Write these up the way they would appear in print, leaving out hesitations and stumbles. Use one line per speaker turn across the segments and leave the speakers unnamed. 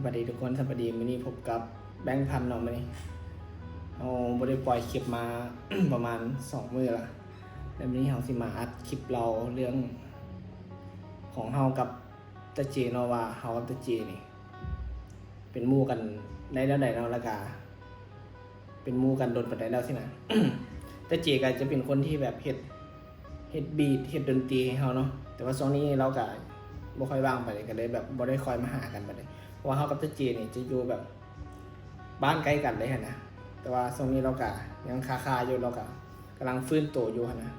วัสดีทุกคนสวัสดีมื้อนี้พบกับแบงค์พันเนาะมื้อนี้เราบ่ได้ปล่อยคลิปมา ประมาณ2 มื้อละแล้วมื้อนี้เราสิมาอัดคลิปเราเรื่องของเฮากับตาเจเนาะว่าเฮากับตาเจนี่เป็นหมู่กันได้แล้วใดเนาะแล้วก็เป็นหมู่กันโดนปานใดแล้วสินะ ตาเจก็จะเป็นคนที่แบบเฮ็ดบีทเฮ็ดดนตรีให้เฮาเนาะแต่ว่าช่วงนี้เราก็บ่ค่อยว่างไปเลยก็เลยแบบบ่ได้คอยมาหากันปานใดเพราะว่าเฮากับตาเจนี่จะอยู่แบบบ้านใกล้กันเลยหั่นนะแต่ว่าช่วงนี้เราก็ยังคาๆอยู่เราก็กำลังฟื้นตัวอยู่หั่นนะ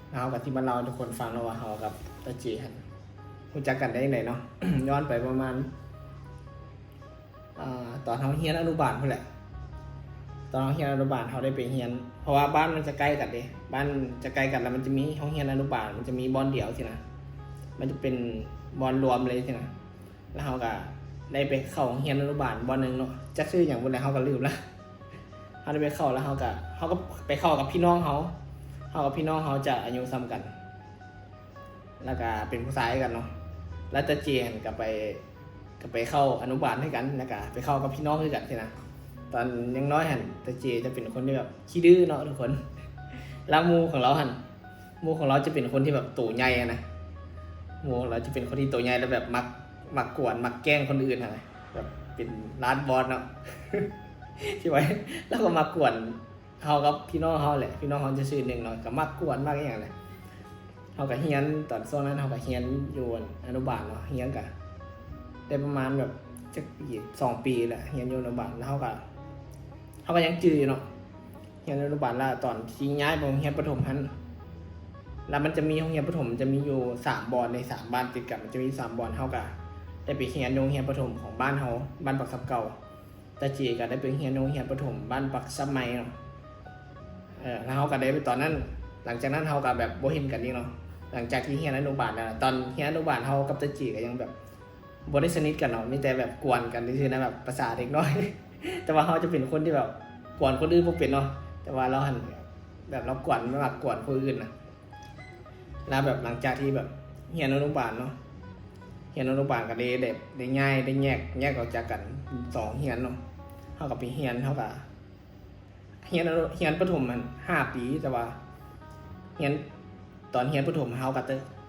แล้วเฮาก็ที่มาเล่าให้ทุกคนฟังเนาะว่าเฮากับตาเจหั่นรู้จักกันได้จังไดเนาะ ย้อนไปประมาณตอนเฮาเรียนอนุบาลพุ่นแหละตอนเฮาเรียนอนุบาลเฮาได้ไปเรียนเพราะว่าบ้านมันจะใกล้กันเด้บ้านจะใกล้กันแล้วมันจะมีห้องเรียนอนุบาลมันจะมีบอลเดี่ยวสินะมันจะเป็นบอลรวมเลยสินะแล้วเฮาก็ได้ไปเข้าโรงเรียนอนุบาลบอลนึงเนาะจักชื่อหยังบ่ได้เฮาก็ลืมละเฮาได้ไปเข้าแล้วเฮาก็ไปเข้ากับพี่น้องเฮากับพี่น้องเฮาจะอายุซ้ำกัน แล้วก็เป็นผู้ชายกันเนาะแล้วตาเจนก็ไปเข้าอนุบาลให้กันแล้วก็ไปเข้ากับพี่น้องด้วยกันสินะตอนยังน้อยหั่นตาเจจะเป็นคนที่แบบขี้ดื้อเนาะทุกคนแล้วหมู่ของเราจะเป็นคนที่แบบตัวใหญ่นะหมู่ของเราจะเป็นคนที่ตัวใหญ่แล้วแบบมักกวนมักแกล้งคนอื่นอะไรแบบเป็นร้านบอสเนาะ ที่ไว้แล้วก็มักกวนเฮากับพี่น้องเฮาแหละพี่น้องเฮาจะชื่อหนึ่งเนาะก็มักกวนมากอย่างไรเฮาก็เฮียนตอนช่วงนั้นเฮาก็เฮียนอยู่อนุบาลเนาะเฮียนก็ได้ประมาณแบบจักปี2 ปีแหละเฮียนอยู่อนุบาลแล้วเฮาก็ยังจื้ออยู่เนาะเฮียนอนุบาลแล้วตอนที่ย้ายไปโรงเรียนประถมหันแล้วมันจะมีโรงเรียนประถมจะมีอยู่3 บอนใน3บ้านติดกันมันจะมี3 บอนเฮาก็ได้ไปเฮียนโรงเรียนประถมของบ้านเฮาบ้านปักซับเก่าตาเจก็ได้ไปเฮียนโรงเรียนประถมบ้านปักซับใหม่เนาะแล้วเฮาก็ได้ไปตอนนั้นหลังจากนั้นเฮาก็แบบบ่เห็นกันอีกเนาะหลังจากที่เฮียนอนุบาลแล้วตอนเฮียนอนุบาลเฮากับตาเจก็ยังแบบบ่ได้สนิทกันเนาะมีแต่แบบกวนกันซื่อๆนะแบบภาษาเด็กน้อย แต่ว่าเฮาจะเป็นคนที่แบบกวนคนอื่นบ่เป็นเนาะแต่ว่าเราหันแบบเรากวนไม่มักกวนคนอื่นนะแล้วแบบหลังจากที่แบบเฮียนอนุบาลเนาะเฮียนอนุบาลก็ได้ง่ายได้แยกออกจากกัน2 เฮียนเนาะเฮาก็ไปเฮียนเฮาก็เฮียนประถมมัน5 ปีแต่ว่าเฮียนตอนเฮียนประถมเฮากับ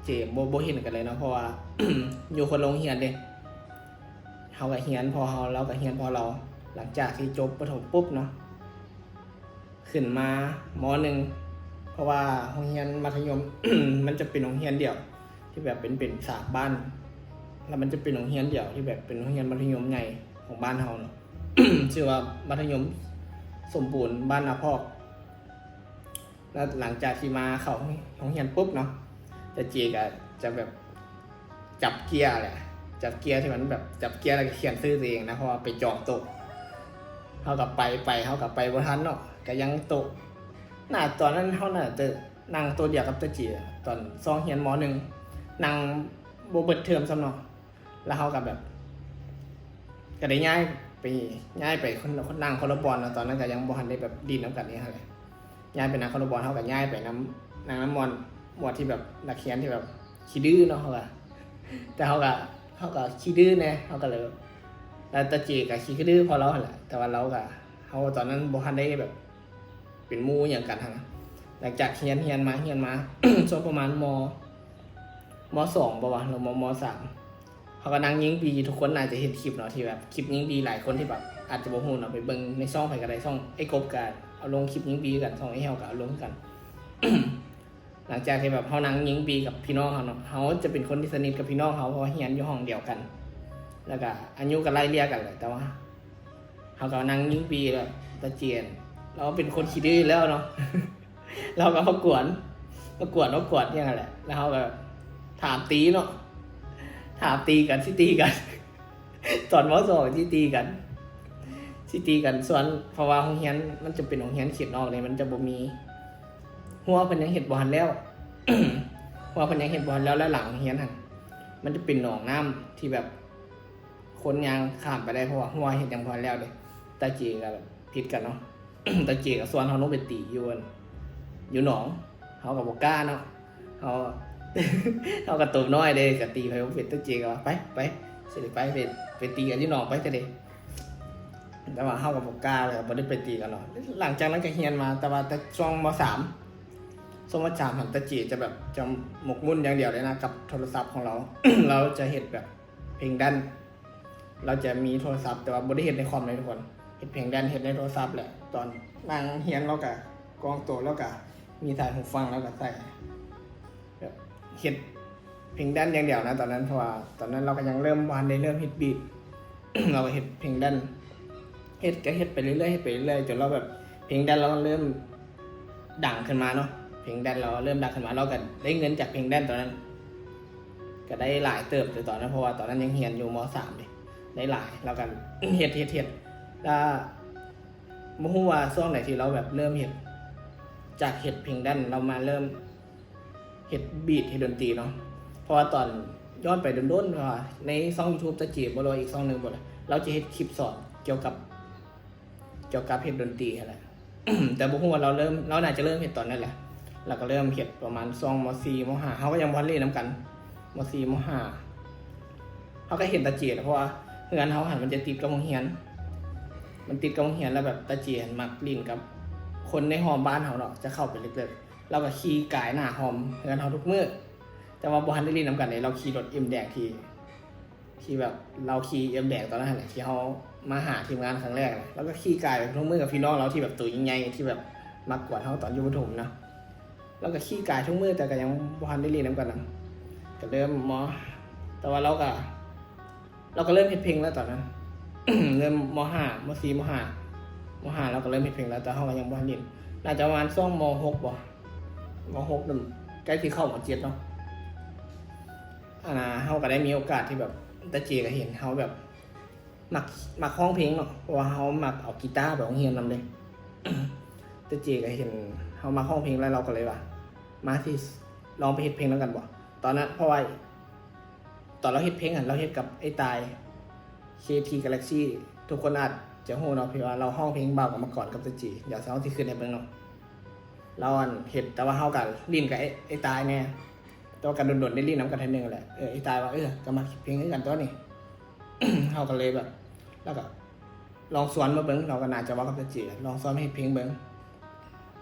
เจบ่เห็นกันเลยเนาะเพราะว่า อยู่คนละโรงเรียนเด้เฮาก็เฮียนพอเฮาเราก็เฮียนพอเราหลังจากที่จบประถมปุ๊บเนาะขึ้นมาม.1เพราะว่าโรงเรียนมัธยม มันจะเป็นโรงเรียนเดี่ยวที่แบบเป็น3 บ้านแล้วมันจะเป็นโรงเรียนเดี่ยวที่แบบเป็นโรงเรียนมัธยมใหญ่ของบ้านเฮาเนาะ ชื่อว่ามัธยมสมบูรณ์บ้านนาพอกแล้วหลังจากที่มาเข้าโรงเรียนปุ๊บเนาะจะเจก็จะแบบจับเกียร์แหละจับเกียร์ที่มันแบบจับเกียร์แล้วก็เขียนชื่อตัวเองนะเพราะว่าไปจองโต๊ะเฮากับไปบ่ทันเนาะก็ยังโต๊ะตอนนั้นเฮาน่าจะนั่งโต๊ะเดียวกับตาเจตอน2 เรียนม.1นั่งบ่เบิดเทอมซ้ำเนาะแล้วเฮาก็แบบก็ได้ย้ายไปคนนั่งคนละบอลเนาะตอนนั้นก็ยังบ่ทันได้แบบดินนำกันนี่หั่นแหละย้ายไปนั่งคนละบอลเฮาก็ย้ายไปนั่งน้ำมอนหมวดที่แบบนักเรียนที่แบบขี้ดื้อเนาะเฮาก็แต่เฮาก็ขี้ดื้อแน่เฮาก็เลยแล้วตาเจก็ขี้ดื้อพอเราหั่นแหละแต่ว่าเราก็เฮาตอนนั้นบ่ทันได้แบบเป็นหมู่หยังกันหั่นนะหลังจากเรียนมา ช่วงประมาณม.2 บ่วะหรือม.3 เขาก็นั่งยิงปีทุกคนน่าจะเห็นคลิปเนาะที่แบบคลิปยิงปีหลายคนที่แบบอาจจะบ่ฮู้เนาะไปเบิ่งในช่องไผก็ได้ช่องไอ้กบก็เอาลงคลิปยิงปีกันช่องไอ้เฮาก็เอาลงกัน หลังจากที่แบบเฮานั่งยิงปีกับพี่น้องเฮาเนาะเฮาจะเป็นคนที่สนิทกับพี่น้องเฮาเพราะว่าเรียนอยู่ห้องเดียวกันแล้วก็อายุก็ไล่เลี่ยกันเลยแต่ว่าเฮาก็นั่งยิงปีแล้วตาเจียนเราเป็นคนขี้ดื้อแล้วเนาะ เราก็มากวนอย่างนั้นแหละแล้วเฮาก็ถามตีเนาะถามตีกันสิตีกัน ตอนม.2ที่ตีกันส่วนเพราะว่าโรงเรียนมันจะเป็นโรงเรียนเขตนอกเลยมันจะบ่มีหัวเพิ่นยังเฮ็ดบ่ทันแล้ว หัวเพิ่นยังเฮ็ดบ่ทันแล้วแล้วหลังโรงเรียนหั่นมันจะเป็นหนองน้ำที่แบบคนยางข้ามไปได้เพราะว่าหัวเฮ็ดยังบ่ทันแล้วเด้ตาเจก็แบบผิดกันเนาะ ตาเจก็ส่วนเฮาลงไปตีอยู่หนองเฮาก็บ่กล้าเนาะเฮา เฮาก็ตัวน้อยเด้ก็ตีไปบ่เป็นตาเจก็ว่าไป สิได้ไปตีกันที่หนองไปแต่เด็กแต่ว่าเฮากับบ่กล้าเลยบ่ได้ไปตีกันหรอกหลังจากนั้นก็เฮียนมาแต่ว่าแต่ช่วงม.3 ช่วงม.3หันตะจีจะแบบจะหมกมุ่นอย่างเดียวเลยนะกับโทรศัพท์ของเรา เราจะเฮ็ดแบบเพลงดันเราจะมีโทรศัพท์แต่ว่าบ่ได้เฮ็ดในคอมเลยทุกคนเฮ็ดเพลงดันเฮ็ดในโทรศัพท์แหละตอนนั่งเฮียนเราก็กองโตแล้วก็มีสายหูฟังแล้วก็ใส่แบบเฮ็ดเพลงดันอย่างเดียวนะตอนนั้นเพราะว่าตอนนั้นเราก็ยังเริ่มวานในเริ่มเฮ็ดบีท เราก็เฮ็ดเพลงดันเฮ็ดก็เฮ็ดไปเรื่อยๆเฮ็ดไปเรื่อยๆจนเราแบบเพลงดันเราเริ่มดังขึ้นมาเนาะเพลงดันเราเริ่มดังขึ้นมาเราก็ได้เงินจากเพลงดันตอนนั้นก็ได้หลายเติบเลยตอนนั้นเพราะว่าตอนนั้นยังเรียนอยู่ม.3 เลยได้หลายเราก็ เฮ็ดแล้วบ่ฮู้ว่าช่วงไหนที่เราแบบเริ่มเฮ็ดจากเฮ็ดเพลงดันเรามาเริ่มเฮ็ดบีทเฮ็ดดนตรีเนาะเพราะว่าตอนย้อนไปโดนๆว่าในช่อง YouTube ตะจีบบ่รออีกช่องนึงบ่ล่ะเราจะเฮ็ดคลิปสอนเกี่ยวกับเฮ็ดดนตรีนั่นแหละ แต่บ่ฮู้ว่าเราน่าจะเริ่มเฮ็ดตอนนั้นแหละเราก็เริ่มเฮ็ดประมาณช่วงม.4 ม.5 เฮาก็ยังบ่ทันเล่นนํกันม.4 ม.5 เฮาก็เห็นตาเจียเพราะว่าเฮือนเฮาหันมันจะติดกับโรงเรียนมันติดกับโรงเรียนแล้วแบบตาเจียมักลิ้นกับคนในหอบ้านเฮาเนาะจะเข้าไปลึกๆเราก็ขี่กายหน้าหอมเฮือนเฮาทุกมื้อแต่ว่าบ่ทันได้ลิ้นนํกันเลยเราขี่รถ M แดงที่แบบเราขี่ M แดงตอนนั้นแหละที่เฮามาหาทีมงานครั้งแรกแล้วก็ขี่กายไปทุกมื้อกับพี่น้องเราที่แบบตัวใหญ่ๆที่แบบมักกว่าเฮาตอนอยู่ประถมเนาะแล้วก็ขี่กายทุกมื้อแต่ก็ยังบ่ทันได้ลิ้นนํกันนะก็เริ่มแต่ว่าเราก็เริ่มเฮ็ดเพลงแล้วตอนนั้น เริ่มม.5 ม.4 ม.5 เราก็เริ่มเฮ็ดเพลงแล้วแต่เฮาก็ยังบ่ทันเล่นน่าจะประมาณช่วงม.6 บ่ม.6 นั่นใกล้ที่เข้าม.7 เนาะเฮาก็ได้มีโอกาสที่แบบตาเจก็เห็นเฮาแบบมักร้องเพลงเนาะเพราะว่าเฮามักเอากีตาร์ไปโรงเรียนนำเลย ตาเจก็เห็นเฮามาร้องเพลงแล้วเราก็เลยว่ามาสิลองไปเฮ็ดเพลงแล้วกันบ่ตอนนั้นเพราะว่าตอนเราเฮ็ดเพลงเราเฮ็ดกับไอ้ตาย KT Galaxy ทุกคนอาจจะฮู้เนาะพี่ว่าเราร้องเพลงเบากับมาก่อนกับตาเจเดี๋ยวเฮาสิขึ้นให้เบิ่งเนาะเราเฮ็ดแต่ว่าเฮาก็ลิ้นกับไอ้ตายแน่แต่ว่ากันโดนๆได้ลิ้นนํกันเทื่อนึงแหละไอ้ตายว่าก็มาเพลงคือกันตัวนี้ เฮาก็เลยแบบแล้วก็ลองสอนมาเบิ่งเราก็น่าจะว่ากับตาเจลองสอนเฮ็ดเพลงเบิ่ง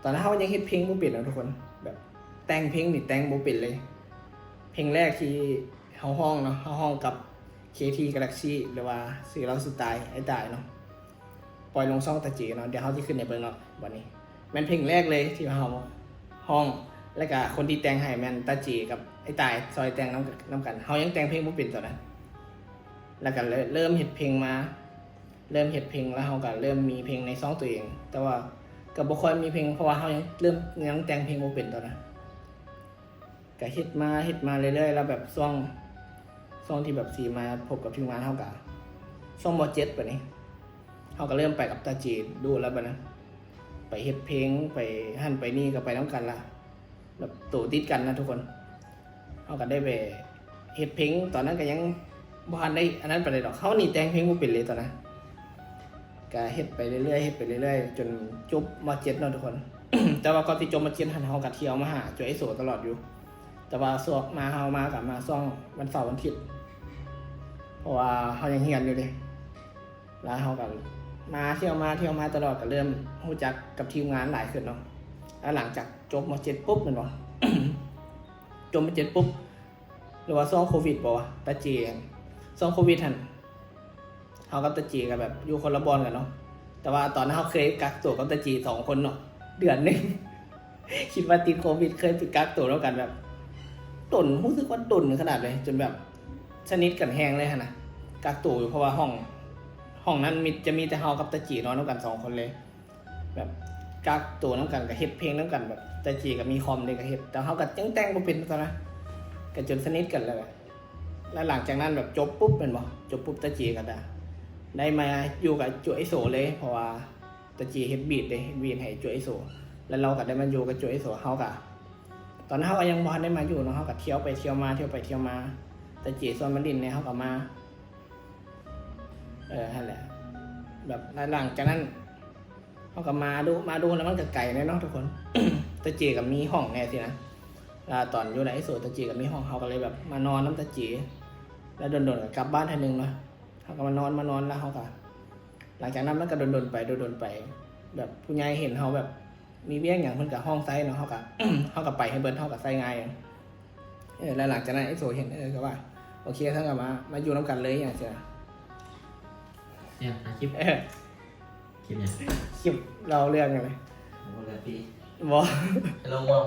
ตอนนั้นเฮายังเฮ็ดเพลงบ่เป็นเนาะทุกคนแบบแต่งเพลงนี่แต่งบ่เป็นเลยเพลงแรกที่เฮาร้องเนาะเฮาร้องกับ KT Galaxy หรือว่าชื่อเราสุดตายไอ้ตายเนาะปล่อยลงช่องตาเจเนาะเดี๋ยวเฮาสิขึ้นให้เบิ่งเนาะบัดนี้แม่นเพลงแรกเลยที่เฮาร้องแล้วก็คนที่แต่งให้แม่นตาเจกับไอ้ตายซอยแต่งนํกันเฮายังแต่งเพลงบ่เป็นตอนนั้นแล้วก็เริ่มเฮ็ดเพลงมาเริ่มเฮ็ดเพลงแล้วเฮาก็เริ่มมีเพลงในช่องตัวเองแต่ว่าก็บ่ค่อยมีเพลงเพราะว่าเฮายังแต่งเพลงบ่เป็นตอนนั้นก็เฮ็ดมาเรื่อยๆแล้วแบบช่วงที่แบบสีมาพบกับทีมงานเฮาก็ช่วงม.7 บัดนี้เฮาก็เริ่มไปกับตาจีดูแล้วบัดนั้นไปเฮ็ดเพลงไปหั่นไปนี่ก็ไปนํกันละแบบโตติดกันนะทุกคนเฮาก็ได้ไปเฮ็ดเพลงตอนนั้นก็ยังบ่ทันได้อันนั้นไปเลยดอกเฮานี่แต่งเพลงบ่เป็นเลยตอนนั้นก็เฮ็ดไปเรื่อยๆจนจบม.7 เนาะทุกคน แต่ว่าก่อนที่จบม.7 หันเฮาก็เที่ยวมาหาจ่วยไอ้โสตลอดอยู่แต่ว่าช่วงมาเฮามาก็มาช่วงวันเสาร์วันอาทิตย์เพราะว่าเฮายังเรียนอยู่เด้แล้วเฮาก็มาเที่ยวมาตลอดก็เริ่มรู้จักกับทีมงานหลายขึ้นเนาะแล้วหลังจากจบม.7 ปุ๊บแม่นบ่ จบม.7 ปุ๊บหรือว่าช่วงโควิดบ่วะตาเจช่วงโควิดหั่นเฮากับตาเจก็แบบอยู่คนละบอนกันเนาะแต่ว่าตอนนั้นเฮาเคยกักตัวกับตาเจ2คนเนาะเดือนนึง คิดว่าติดโควิดเคยไปกักตัวแล้วกันแบบตุ่นรู้สึกว่าตุ่นขนาดเลยจนแบบสนิทกันแฮงเลยหั่นน่ะกักตัวอยู่เพราะว่าห้องนั้นจะมีแต่เฮากับตาเจนอนนำกัน2คนเลยแบบกักตัวนำกันก็เฮ็ดเพลงนำกันแบบตาเจก็มีคอมเลยก็เฮ็ดแต่เฮาก็ยังแต่งบ่เป็นตอนนั้นก็จนสนิทกันแล้วแล้วหลังจากนั้นแบบจบปุ๊บแม่นบ่จบปุ๊บตาเจก็ได้มาอยู่กับจุไอโสเลยเพราะว่าตาเจเฮ็ดบีทเด้เฮ็ดบีทให้จุไอโสแล้วเราก็ได้มาอยู่กับจุไอโสเฮาก็ตอนนั้นเฮาก็ยังบ่ทันได้มาอยู่เนาะเฮาก็เที่ยวไปเที่ยวมาตาเจส่วนมันดินเนี่ยเฮาก็มานั่นแหละแบบหลังจากนั้นเฮาก็มาดูแล้วมันก็ไกลแน่เนาะทุกคน ตาเจก็มีห้องแน่สินะตอนอยู่ในไอโสตาเจก็มีห้องเฮาก็เลยแบบมานอนนำตาเจ แล้วโดนๆก็กลับบ้านทีนึงเนาะเขาก็มานอนแล้วเขาก็หลังจากนั้นมันก็โดนไปแบบผู้ใหญ่เห็นเขาแบบมีเบี้ยงอย่างเพิ่นกับห้องไซเนาะเขาก็ เขาก็ไปให้เบิร์เขาก็ใส่ง่ายแล้วหลังจากนั้นไอ้โสเห็นก็ว่าโอเคทั้งกับมาอยู่น้ำกันเลยอย่างเงี้ย
เนี่ยคลิปเนี่ย
คลิปเราเรื่องอะไร
โมเลปี
บอ
ฮัลโหลมอง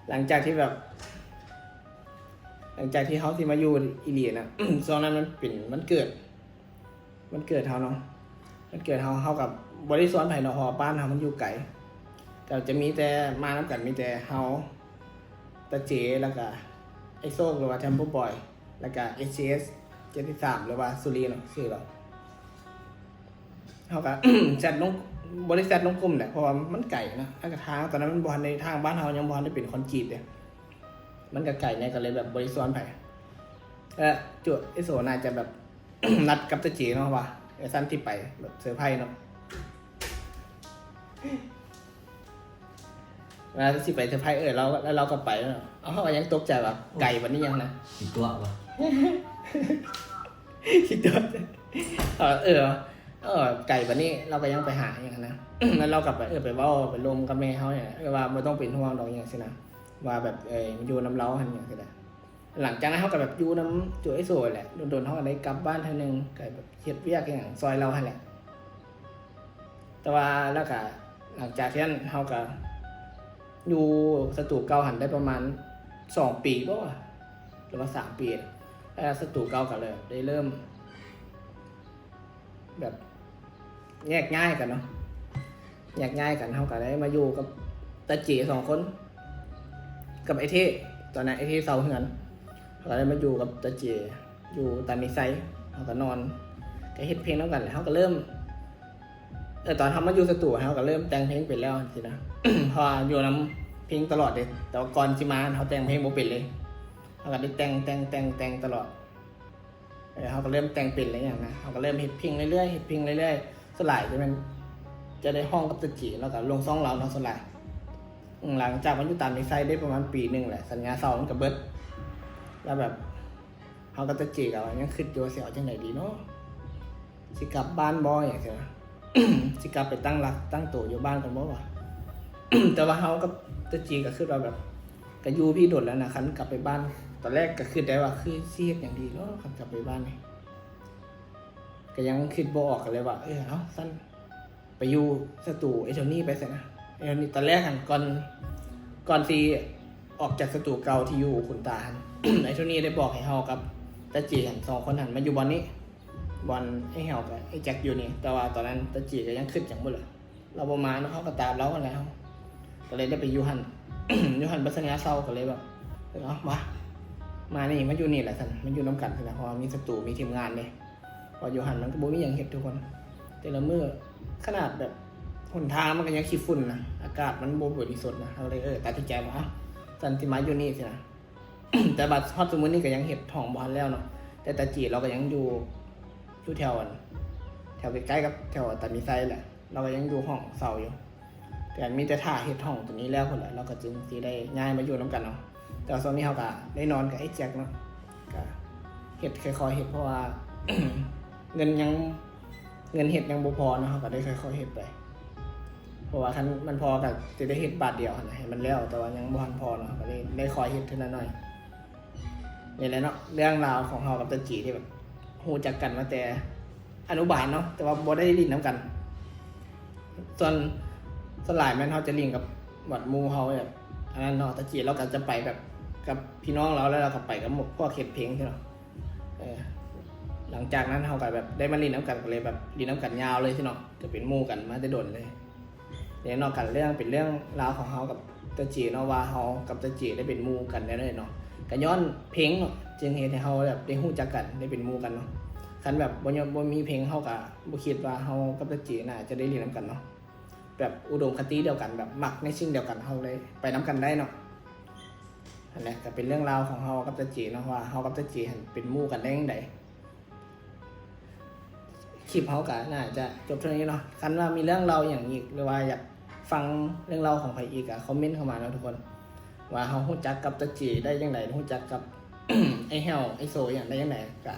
หลังจากที่แบบ หลังจากที่เขาที่มาอยู่อีเลียนะ ตอนนั้นมันเป็นมันเกิดเขาเนาะมันเกิดเขากับบริษัทไผ่เนาะพอบ้านเขามันอยู่ไกลแต่จะมีแต่มาน้ำกันมีแต่เขาตาเจแล้วก็ไอโซกหรือว่าแทมเปอร์บอยแล้วก็ HCS 73หรือว่าสุรีเนาะชื่อเราเขาก็ จัดลงบริษัทลงกลุ่มแหละเพราะว่ามันไก่นะทางทางตอนนั้นมันบอลในทางบ้านเรายังบอลได้เป็นคอนกรีตเลยมันก็ไก่เนี่ยก็เลยแบบบริษัทไผ่จุดไอโซน่าจะแบบ นัดกับตาเจเนาะว่าไอสั้นที่ไปแบบเซอร์ไพรส์เนาะเวลาที่ไปเซอร์ไพรส์แล้วเราก็ไปแล้วเขาก็ยังตกใจแบบไก่วันนี้ยังนะ
อีกตัววะ
คิดว่าไก่วันนี้เราก็ยังไปหาอย่างนั้นนะ แล้วเรากลับไปไปเว้าไปลมกับแม่เขาเนี่ยว่าไม่ต้องเป็นห่วงดอกอย่างสินะว่าแบบอยู่น้ำเล้าหันอย่างสินะหลังจากนั้นเขาก็แบบอยู่น้ำจุ๋ยสวยแหละโดนเขาก็ได้กลับบ้านเท่านึงก็แบบเฮ็ดเวียกอย่างซอยเราหันแหละแต่ว่าแล้วก็หลังจากที่นั้นเขาก็อยู่สตูเก่าหันได้ประมาณ2 ปีป่ะหรือว่า3 ปีแล้วสตูเก่ากันเลยได้เริ่มแบบแยกง่ายกันเนาะแยกง่ายกันเขาก็ได้มาอยู่กับตาจี2 คนกับไอเท่ตอนนั้นไอเท่เซาเหือนเขาก็ได้มาอยู่กับตาจีอยู่ตามนิสัยเขาก็นอนก็เฮ็ดเพลงแล้วกันแล้วเขาก็เริ่มตอนทำมาอยู่สตูเขาก็เริ่มแต่งเพลงเป็นแล้วสินะ พออยู่น้ำเพลงตลอดเลยแต่ว่าก่อนสิมาเขาแต่งเพลงบ่เป็นเลยเขาก็ได้แต่งตลอดเขาก็เริ่มแต่งเป็นอะไรอย่างนะเขาก็เริ่มเฮ็ดเพลงเรื่อยๆสลายจะได้ห้องกับตะจีแล้วก็ลงซ่องเราเนาะสลายหลังจากมันอยู่ตามนิสัยได้ประมาณปีหนึ่งแหละสัญญาเซามันกับเบิดแล้วแบบเขากับตะจีกับยังคิดอยู่ว่าสิเอาจังไหนดีเนาะสิกลับบ้านบ่อย่างเงี้ย สิกลับไปตั้งหลักตั้งตัวอยู่บ้านกันบ่วะ แต่ว่าเขากับตะจีก็คือเราแบบก็อยู่พี่โดดแล้วนะคันกลับไปบ้านตอนแรกก็คือได้ว่าคือเสียดอย่างดีเนาะคันกลับไปบ้านนี่ก็ยังคิดบ่ออกกันเลยว่าเอาสั้นไปอยู่สตูไอ้เจ้านี่ไปซะนะไอ้เจ้านี่ตอนแรกหันก่อนที่ออกจากสตูเก่าที่อยู่คุณตาหัน ไอ้เจ้านี่ได้บอกให้เฮากับตาจีหัน2 คนหันมาอยู่บอลนี้บอลไอ้เฮากับไอ้แจ็คอยู่นี่แต่ว่าตอนนั้นตาจีก็ยังคิดจังบ่ล่ะเราบ่มาเนาะเขาก็ตามเรากันแล้วก็เลยได้ไปอยู่หัน อยู่หันบัสญาเศร้าก็เลยแบบมานี่มาอยู่นี่แหละท่านมันอยู่น้ำกันนะเพราะมีสตูมีทีมงานเลยพออยู่หันมันก็บ่มีอย่างเห็ดทุกคนแต่ละมื้อขนาดแบบหนทางมันก็ยังขี้ฝุ่นนะอากาศมันบ่บริสุทธิ์นะเราเลยตัดสินใจว่าสันติมาอยู่นี่สินะ แต่บัดฮอดสมมุตินี่ก็ยังเห็ดท้องบ่ทันแล้วเนาะแต่ตาจีเราก็ยังอยู่แถวใกล้ๆกับแถวตามีไซแหละเราก็ยังอยู่ห้องเสาอยู่แต่มีแต่ท่าเฮ็ดห้องตัวนี้แล้วคนแหละเราก็จึงสิได้ย้ายมาอยู่นํกันเนาะแต่ตอนนี้เขาก็ได้นอนกับไอ้แจ็คเนาะก็เฮ็ดค่อยๆเฮ็ดเพราะว่า เงินเฮ็ดยังบ่พอเนาะเขาก็ได้ค่อยๆเฮ็ดไปเพราะว่าคันมันพอก็สิได้เฮ็ดบาทเดียวหั่นน่ะให้มันแล้วแต่ว่ายังบ่ทันพอเนาะก็ได้คอยเฮ็ดเท่านั้นหน่อยนี่แหละเนาะเรื่องราวของเฮากับตาจีที่แบบฮู้จักกันมาแต่อนุบาลเนาะแต่ว่าบ่ได้ลิ้นนํกันส่วนสลายแม่นเฮาจะลิงกับวัดหมู่เฮาแบบอันนั้นเนาะตะจีเราก็จะไปแบบกับพี่น้องเราแล้วเราก็ไปกับพวกเฮ็ดเพลงใช่เนาะหลังจากนั้นเฮาก็แบบได้มาลินน้ำกันก็เลยแบบลินน้ำกันยาวเลยใช่เนาะจะเป็นหมู่กันมาได้โดนเลยเดี๋ยวนอกกันเรื่องเป็นเรื่องราวของเฮากับตะจีเนาะว่าเฮากับตะจีได้เป็นหมู่กันได้เลยเนาะก็ย้อนเพลงเนาะจึงเฮ็ดให้เฮาแบบได้ฮู้จักกันได้เป็นหมู่กันเนาะคันแบบบ่มีเพลงเฮาก็บ่คิดว่าเฮากับตะจีน่าจะได้ลินน้ำกันเนาะแบบอุดมคติเดียวกันแบบมักในสิ่งเดียวกันเฮาเลยไปน้ำกันได้เนาะนั่นแหละก็เป็นเรื่องราวของเฮากับตาจีเนาะว่าเฮากับตาจีเป็นหมู่กันได้ยังไงคลิปเฮาก็น่าจะจบเท่านี้เนาะคันว่ามีเรื่องเราอย่างอีกหรือว่าอยากฟังเรื่องเราของใครอีกอะคอมเมนต์เข้ามาเนาะทุกคน ว่าเฮาฮู้จักกับตะจีได้จังไดฮู้จักกับ ไอ้แฮวไอ้โซอย่างได้จังไดก็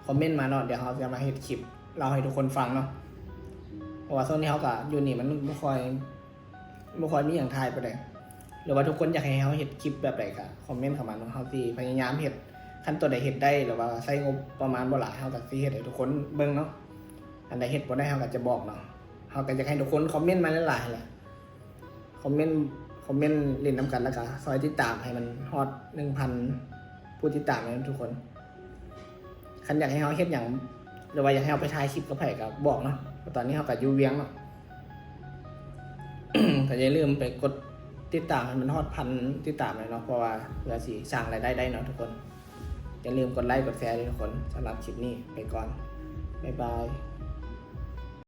คอมเมนต์มาเนาะเดี๋ยวเฮาจะมาเฮ็ดคลิปเล่าให้ทุกคนฟังเนาะเพราะว่าช่วงนี้เฮาก็อยู่นี่มันบ่ค่อยมีหยังถ่ายปานใดหรือว่าทุกคนอยากให้เฮาเฮ็ดคลิปแบบใดก็คอมเมนต์เข้ามาเนาะเฮาสิพยายามเฮ็ดคันตัวใดเฮ็ดได้หรือว่าใช้งบประมาณบ่หลายเฮาก็สิเฮ็ดให้ทุกคนเบิ่งเนาะอันใดเฮ็ดบ่ได้เฮาก็จะบอกเนาะเฮาก็อยากให้ทุกคนคอมเมนต์มาหลายๆแหละคอมเมนต์เล่นนํกันแล้วก็ซอยติดตามให้มันฮอด 1,000 ผู้ติดตามนะทุกคนคันอยากให้เฮาเฮ็ดหยังหรือว่าอยากให้เฮาไปถ่ายคลิปกับไผก็บอกเนาะเพราะตอนนี้เฮาก็อยู่เวียงเนาะ ก็อย่าลืมไปกดติดตามให้มันฮอด1,000ติดตามเลยเนาะเพราะว่าเพื่อสิสร้างรายได้ได้เนาะทุกคนอย่าลืมกดไลค์กดแชร์ด้วยทุกคนสำหรับคลิปนี้ไปก่อนบ๊ายบาย